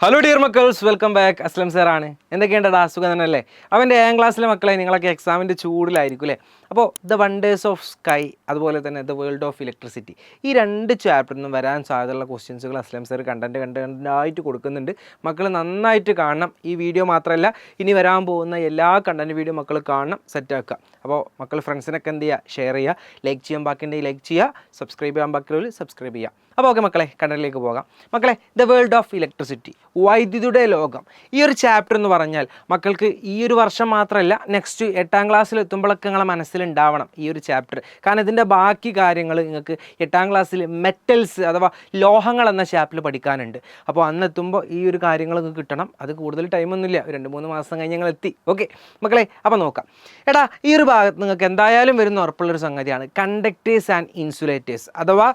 Hello dear മക്കൾസ്, welcome back. Aslam സാറാണ്. എന്തൊക്കെയുണ്ടടാ, സുഖം തന്നെയല്ലേ? അവൻ്റെ 7ാം ക്ലാസ്സിലെ മക്കളെ, നിങ്ങളൊക്കെ എക്സാമിൻ്റെ ചൂടിലായിരിക്കും അല്ലേ? അപ്പോൾ ദ വണ്ടേഴ്സ് ഓഫ് സ്കൈ, അതുപോലെ തന്നെ ദ വേൾഡ് ഓഫ് ഇലക്ട്രിസിറ്റി, ഈ 2 ചാപ്റ്ററിൽ നിന്നും വരാൻ സാധ്യതയുള്ള ക്വസ്റ്റ്യൻസുകൾ അസ്ലം സാർ കണ്ടൻറ്റായിട്ട് കൊടുക്കുന്നുണ്ട്. മക്കൾ നന്നായിട്ട് കാണണം. ഈ വീഡിയോ മാത്രമല്ല, ഇനി വരാൻ പോകുന്ന എല്ലാ കണ്ടൻറ്റ് വീഡിയോ മക്കൾ കാണണം, സെറ്റാക്കുക. അപ്പോൾ മക്കൾ ഫ്രണ്ട്സിനൊക്കെ എന്ത് ചെയ്യുക, ഷെയർ ചെയ്യുക, ലൈക്ക് ചെയ്യാൻ ബാക്കിയുണ്ടെങ്കിൽ ലൈക്ക് ചെയ്യുക, സബ്സ്ക്രൈബ് ചെയ്യാൻ ബാക്കിയുള്ളവർ സബ്സ്ക്രൈബ് ചെയ്യുക. അപ്പോൾ ഓക്കെ മക്കളെ, കണ്ടന്റിലേക്ക് പോകാം. മക്കളെ, ദ വേൾഡ് ഓഫ് ഇലക്ട്രിസിറ്റി, വൈദ്യുതിയുടെ ലോകം, ഈ ഒരു ചാപ്റ്റർ എന്ന് പറഞ്ഞാൽ മക്കൾക്ക് ഈ ഒരു വർഷം മാത്രമല്ല, നെക്സ്റ്റ് 8ാം ക്ലാസ്സിൽ എത്തുമ്പോഴൊക്കെ നിങ്ങളെ മനസ്സിലുണ്ടാവണം ഈ ഒരു ചാപ്റ്റർ. കാരണം ഇതിൻ്റെ ബാക്കി കാര്യങ്ങൾ നിങ്ങൾക്ക് 8ാം ക്ലാസ്സിൽ മെറ്റൽസ് അഥവാ ലോഹങ്ങൾ എന്ന ചാപ്റ്ററിൽ പഠിക്കാനുണ്ട്. അപ്പോൾ അന്ന് എത്തുമ്പോൾ ഈ ഒരു കാര്യങ്ങളൊക്കെ കിട്ടണം. അത് കൂടുതൽ ടൈമൊന്നുമില്ല, 2-3 മാസം കഴിഞ്ഞ് ഞങ്ങൾ എത്തി. ഓക്കെ മക്കളെ, അപ്പോൾ നോക്കാം. എടാ, ഈ ഒരു ഭാഗത്ത് നിങ്ങൾക്ക് എന്തായാലും വരുന്ന ഉറപ്പുള്ളൊരു സംഗതിയാണ് കണ്ടക്ടേഴ്സ് ആൻഡ് ഇൻസുലേറ്റേഴ്സ്, അഥവാ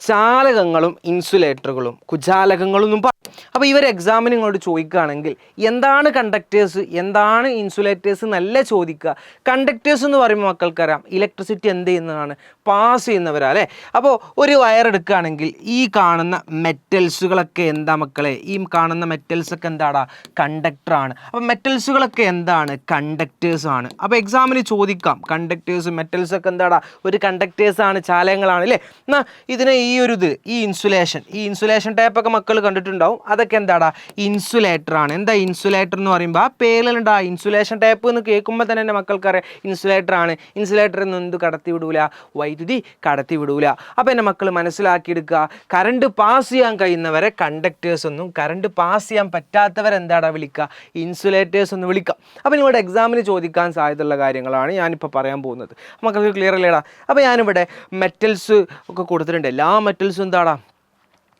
ചാലകങ്ങളും ഇൻസുലേറ്ററുകളും കുജാലകങ്ങളും എന്നും പറയും. അപ്പോൾ ഇവർ എക്സാമിന് നിങ്ങളോട് ചോദിക്കുകയാണെങ്കിൽ എന്താണ് കണ്ടക്ടേഴ്സ്, എന്താണ് ഇൻസുലേറ്റേഴ്സ് എന്നല്ല ചോദിക്കുക. കണ്ടക്ടേഴ്സ് എന്ന് പറയുമ്പോൾ മക്കൾക്കറിയാം ഇലക്ട്രിസിറ്റി എന്ത് ചെയ്യുന്നതാണ്, പാസ് ചെയ്യുന്നവരാ അല്ലേ? അപ്പോൾ ഒരു വയർ എടുക്കുകയാണെങ്കിൽ ഈ കാണുന്ന മെറ്റൽസുകളൊക്കെ എന്താ മക്കളെ, ഈ കാണുന്ന മെറ്റൽസൊക്കെ എന്താടാ, കണ്ടക്ടറാണ്. അപ്പോൾ മെറ്റൽസുകളൊക്കെ എന്താണ്, കണ്ടക്ടേഴ്സ് ആണ്. അപ്പോൾ എക്സാമിന് ചോദിക്കാം കണ്ടക്ടേഴ്സ് മെറ്റൽസൊക്കെ എന്താടാ, ഒരു കണ്ടക്ടേഴ്സാണ്, ചാലകങ്ങളാണ് അല്ലേ? എന്നാൽ ഇതിനെ ഈ ഇൻസുലേഷൻ ടൈപ്പൊക്കെ മക്കൾ കണ്ടിട്ടുണ്ടാവും. അതൊക്കെ എന്താടാ, ഇൻസുലേറ്ററാണ്. എന്താ ഇൻസുലേറ്റർ എന്ന് പറയുമ്പോൾ ആ പേരിലുണ്ടാ ഇൻസുലേഷൻ ടൈപ്പ് എന്ന് കേൾക്കുമ്പോൾ തന്നെ എൻ്റെ മക്കൾക്കറിയാം ഇൻസുലേറ്ററാണ്. ഇൻസുലേറ്റർ ഒന്നും എന്ത് കടത്തി വിടൂല, വൈദ്യുതി കടത്തി വിടൂല. അപ്പോൾ എൻ്റെ മക്കൾ മനസ്സിലാക്കിയെടുക്കുക, കറണ്ട് പാസ് ചെയ്യാൻ കഴിയുന്നവരെ കണ്ടക്ടേഴ്സ് എന്നും, കറണ്ട് പാസ് ചെയ്യാൻ പറ്റാത്തവരെന്താടാ വിളിക്കുക, ഇൻസുലേറ്റേഴ്സ് എന്ന് വിളിക്കാം. അപ്പോൾ നിങ്ങളുടെ എക്സാമിന് ചോദിക്കാൻ സാധ്യതയുള്ള കാര്യങ്ങളാണ് ഞാനിപ്പോൾ പറയാൻ പോകുന്നത്. മക്കൾക്ക് ക്ലിയർ അല്ലേടാ? അപ്പോൾ ഞാനിവിടെ മെറ്റൽസ് ഒക്കെ കൊടുത്തിട്ടുണ്ട്. എല്ലാ മെറ്റൽസും എന്താടാ,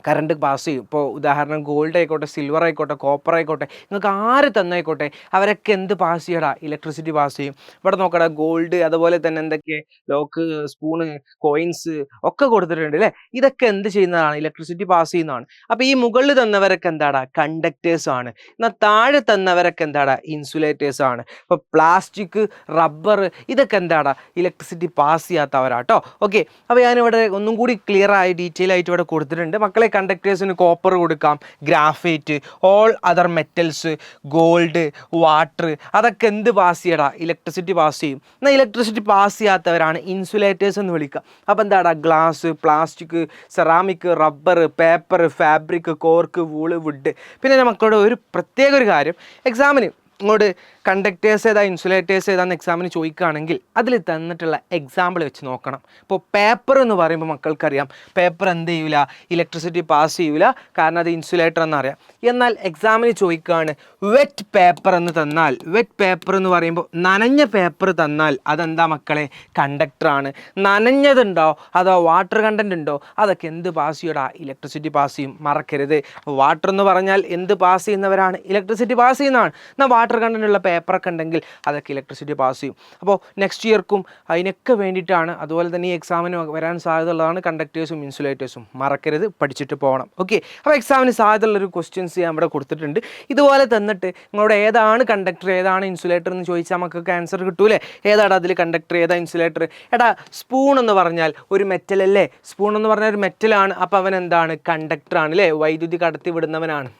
കറണ്ട് പാസ് ചെയ്യും. ഇപ്പോൾ ഉദാഹരണം ഗോൾഡ് ആയിക്കോട്ടെ, സിൽവർ ആയിക്കോട്ടെ, കോപ്പർ ആയിക്കോട്ടെ, നിങ്ങൾക്ക് ആര് തന്നായിക്കോട്ടെ, അവരൊക്കെ എന്ത് പാസ് ചെയ്യടാ, ഇലക്ട്രിസിറ്റി പാസ് ചെയ്യും. ഇവിടെ നോക്കടാ, ഗോൾഡ്, അതുപോലെ തന്നെ എന്തൊക്കെ ലോക്ക്, സ്പൂണ്, കോയിൻസ് ഒക്കെ കൊടുത്തിട്ടുണ്ട് അല്ലേ? ഇതൊക്കെ എന്ത് ചെയ്യുന്നതാണ്, ഇലക്ട്രിസിറ്റി പാസ് ചെയ്യുന്നതാണ്. അപ്പോൾ ഈ മുകളിൽ തന്നവരൊക്കെ എന്താടാ, കണ്ടക്ടേഴ്സ് ആണ്. എന്നാൽ താഴെ തന്നവരൊക്കെ എന്താടാ, ഇൻസുലേറ്റേഴ്സ് ആണ്. ഇപ്പോൾ പ്ലാസ്റ്റിക്, റബ്ബർ, ഇതൊക്കെ എന്താടാ, ഇലക്ട്രിസിറ്റി പാസ് ചെയ്യാത്തവരാട്ടോ. ഓക്കെ, അപ്പോൾ ഞാനിവിടെ ഒന്നും കൂടി ക്ലിയർ ആയി ഡീറ്റെയിൽ ആയിട്ട് ഇവിടെ കൊടുത്തിട്ടുണ്ട്. മക്കളെ, കണ്ടക്ടേഴ്സിന് കോപ്പർ കൊടുക്കാം, graphite, all other metals, gold, water, അതൊക്കെ എന്ത് പാസ് ചെയ്യടാ, ഇലക്ട്രിസിറ്റി പാസ് ചെയ്യും. എന്നാൽ ഇലക്ട്രിസിറ്റി പാസ് ചെയ്യാത്തവരാണ് ഇൻസുലേറ്റേഴ്സ് എന്ന് വിളിക്കുക. അപ്പോൾ എന്താടാ, glass, plastic, ceramic, rubber, paper, fabric, cork, wool, wood. പിന്നെ മക്കളുടെ ഒരു പ്രത്യേക ഒരു കാര്യം, എക്സാമിന് ഇങ്ങോട്ട് കണ്ടക്ടേഴ്സ് ഏതാ, ഇൻസുലേറ്റേഴ്സ് ഏതാന്ന് എക്സാമിന് ചോദിക്കുകയാണെങ്കിൽ അതിൽ തന്നിട്ടുള്ള എക്സാമ്പിൾ വെച്ച് നോക്കണം. ഇപ്പോൾ പേപ്പർ എന്ന് പറയുമ്പോൾ മക്കൾക്കറിയാം പേപ്പർ എന്ത് ചെയ്യൂല, ഇലക്ട്രിസിറ്റി പാസ് ചെയ്യൂല, കാരണം അത് ഇൻസുലേറ്റർ എന്നറിയാം. എന്നാൽ എക്സാമിന് ചോദിക്കുകയാണ് വെറ്റ് പേപ്പർ എന്ന് തന്നാൽ, വെറ്റ് പേപ്പർ എന്ന് പറയുമ്പോൾ നനഞ്ഞ പേപ്പർ തന്നാൽ അതെന്താ മക്കളെ, കണ്ടക്ടറാണ്. നനഞ്ഞതുണ്ടോ അതോ വാട്ടർ കണ്ടന്റ് ഉണ്ടോ, അതൊക്കെ എന്ത് പാസ് ചെയ്യൂടാ, ഇലക്ട്രിസിറ്റി പാസ് ചെയ്യും. മറക്കരുത്, വാട്ടർ എന്ന് പറഞ്ഞാൽ എന്ത് പാസ് ചെയ്യുന്നവരാണ്, ഇലക്ട്രിസിറ്റി പാസ് ചെയ്യുന്നതാണ്. എന്നാൽ വാട്ടർ കണ്ടന്റ് ഉള്ള പേപ്പറൊക്കെ ഉണ്ടെങ്കിൽ അതൊക്കെ ഇലക്ട്രിസിറ്റി പാസ് ചെയ്യും. അപ്പോൾ നെക്സ്റ്റ് ഇയർക്കും അതിനൊക്കെ വേണ്ടിയിട്ടാണ്, അതുപോലെ തന്നെ ഈ എക്സാമിന് വരാൻ സാധ്യതയുള്ളതാണ് കണ്ടക്ടേഴ്സും ഇൻസുലേറ്റേഴ്സും. മറക്കരുത്, പഠിച്ചിട്ട് പോകണം. ഓക്കെ, അപ്പോൾ എക്സാമിന് സാധ്യതയുള്ളൊരു ക്വസ്റ്റ്യൻസ് ഞാൻ ഇവിടെ കൊടുത്തിട്ടുണ്ട്. ഇതുപോലെ തന്നിട്ട് നിങ്ങളോട് ഏതാണ് കണ്ടക്ടർ, ഏതാണ് ഇൻസുലേറ്റർ എന്ന് ചോദിച്ചാൽ നമുക്കൊക്കെ ആൻസർ കിട്ടൂലേ. ഏതാടാ അതിൽ കണ്ടക്ടർ, ഏതാ ഇൻസുലേറ്റർ? എടാ, സ്പൂൺ എന്ന് പറഞ്ഞാൽ ഒരു മെറ്റൽ അല്ലേ? സ്പൂൺ എന്ന് പറഞ്ഞാൽ ഒരു മെറ്റലാണ്. അപ്പോൾ അവൻ എന്താണ്, കണ്ടക്ടറാണ് അല്ലേ, വൈദ്യുതി കടത്തി വിടുന്നവനാണ്.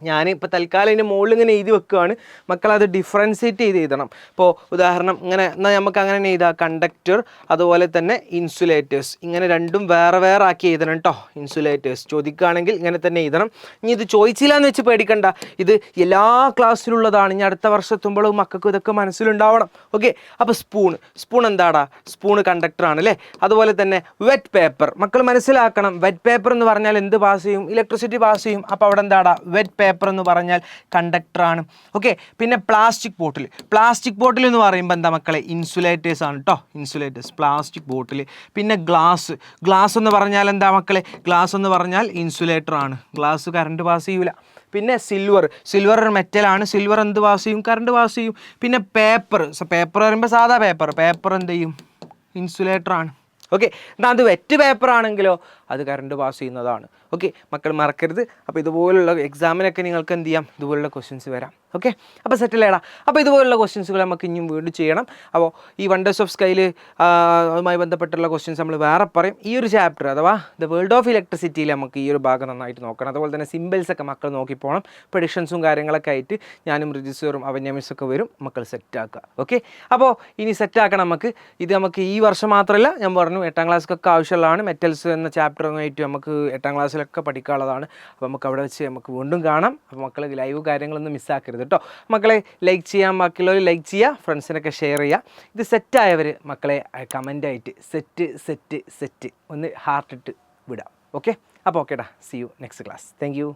ഞാൻ ഇപ്പോൾ തൽക്കാലം ഇതിൻ്റെ മുകളിൽ ഇങ്ങനെ എഴുതി വെക്കുകയാണ്, മക്കളത് ഡിഫറൻഷ്യേറ്റ് ചെയ്ത് എഴുതണം. ഇപ്പോൾ ഉദാഹരണം ഇങ്ങനെ, എന്നാൽ നമുക്ക് അങ്ങനെ എഴുതാം, കണ്ടക്ടർ അതുപോലെ തന്നെ ഇൻസുലേറ്റേഴ്സ്, ഇങ്ങനെ രണ്ടും വേറെ വേറെ ആക്കി എഴുതണം കേട്ടോ. ഇൻസുലേറ്റേഴ്സ് ചോദിക്കുകയാണെങ്കിൽ ഇങ്ങനെ തന്നെ എഴുതണം. ഇനി ഇത് ചോദിച്ചില്ല എന്ന് വെച്ച് പേടിക്കണ്ട, ഇത് എല്ലാ ക്ലാസ്സിലുള്ളതാണ്. ഇനി അടുത്ത വർഷം എത്തുമ്പോഴും മക്കൾക്ക് ഇതൊക്കെ മനസ്സിലുണ്ടാവണം. ഓക്കെ, അപ്പോൾ സ്പൂൺ എന്താടാ, സ്പൂണ് കണ്ടക്ടറാണ് അല്ലേ? അതുപോലെ തന്നെ വെറ്റ് പേപ്പർ, മക്കൾ മനസ്സിലാക്കണം, വെറ്റ് പേപ്പർ എന്ന് പറഞ്ഞാൽ എന്ത് പാസ് ചെയ്യും, ഇലക്ട്രിസിറ്റി പാസ് ചെയ്യും. അപ്പോൾ അവിടെ എന്താടാ, വെറ്റ് പേപ്പർ എന്ന് പറഞ്ഞാൽ കണ്ടക്ടറാണ്. ഓക്കെ, പിന്നെ പ്ലാസ്റ്റിക് ബോട്ടിൽ എന്ന് പറയുമ്പോൾ എന്താ മക്കളെ, ഇൻസുലേറ്റേഴ്സ് ആണ് കേട്ടോ. Insulators, plastic bottle. പിന്നെ ഗ്ലാസ് എന്ന് പറഞ്ഞാൽ എന്താ മക്കളെ, ഗ്ലാസ് എന്ന് പറഞ്ഞാൽ ഇൻസുലേറ്റർ ആണ്. ഗ്ലാസ് കറണ്ട് പാസ് ചെയ്യൂല. പിന്നെ സിൽവർ ഒരു മെറ്റലാണ്, സിൽവർ എന്ത് പാസ് ചെയ്യും, കറണ്ട് പാസ് ചെയ്യും. പിന്നെ പേപ്പർ പറയുമ്പോൾ സാധാ പേപ്പർ എന്ത് ചെയ്യും, ഇൻസുലേറ്റർ ആണ്. ഓക്കെ, എന്നാൽ അത് വെറ്റ് പേപ്പർ ആണെങ്കിലോ അത് കറണ്ട് പാസ് ചെയ്യുന്നതാണ്. ഓക്കെ, മക്കൾ മറക്കരുത്. അപ്പോൾ ഇതുപോലുള്ള എക്സാമിനൊക്കെ നിങ്ങൾക്ക് എന്ത് ചെയ്യാം, ഇതുപോലുള്ള ക്വസ്റ്റ്യൻസ് വരാം. ഓക്കെ, അപ്പോൾ സെറ്റിലേടാ. അപ്പോൾ ഇതുപോലുള്ള ക്വസ്റ്റ്യൻസുകൾ നമുക്ക് ഇനിയും വീണ്ടും ചെയ്യണം. അപ്പോൾ ഈ വണ്ടേഴ്സ് ഓഫ് സ്കൈയിൽ അതുമായി ബന്ധപ്പെട്ടുള്ള ക്വസ്റ്റ്യൻസ് നമ്മൾ വേറെ പറയും. ഈ ഒരു ചാപ്റ്റർ അഥവാ ദ വേൾഡ് ഓഫ് ഇലക്ട്രിസിറ്റിയിൽ നമുക്ക് ഈ ഒരു ഭാഗം നന്നായിട്ട് നോക്കണം. അതുപോലെ തന്നെ സിമ്പിൾസൊക്കെ മക്കൾ നോക്കി പോകണം. പ്രഡിക്ഷൻസും കാര്യങ്ങളൊക്കെ ആയിട്ട് ഞാനും രജിസ്റ്ററും അവന്യമീസൊക്കെ വരും, മക്കൾ സെറ്റാക്കുക. ഓക്കെ, അപ്പോൾ ഇനി സെറ്റാക്കണം നമുക്ക്. ഇത് നമുക്ക് ഈ വർഷം മാത്രമല്ല, ഞാൻ പറഞ്ഞു 8ാം ക്ലാസ്സൊക്കെ ആവശ്യമുള്ളതാണ്. മെറ്റൽസ് എന്ന ചാപ്റ്ററുമായിട്ട് നമുക്ക് 8ാം ക്ലാസ്സിലൊക്കെ പഠിക്കാനുള്ളതാണ്. അപ്പോൾ നമുക്ക് അവിടെ വെച്ച് നമുക്ക് വീണ്ടും കാണാം. അപ്പോൾ മക്കൾ ലൈവ് കാര്യങ്ങളൊന്നും മിസ്സാക്കരുത് കേട്ടോ. മക്കളെ ലൈക്ക് ചെയ്യാൻ, ബാക്കിയുള്ളവർ ലൈക്ക് ചെയ്യുക, ഫ്രണ്ട്സിനൊക്കെ ഷെയർ ചെയ്യുക. ഇത് സെറ്റായവർ മക്കളെ കമൻ്റായിട്ട് സെറ്റ് ഒന്ന് ഹാർട്ടിട്ട് വിടാം. ഓക്കെ, അപ്പോൾ ഓക്കേടാ, C you next class. Thank you.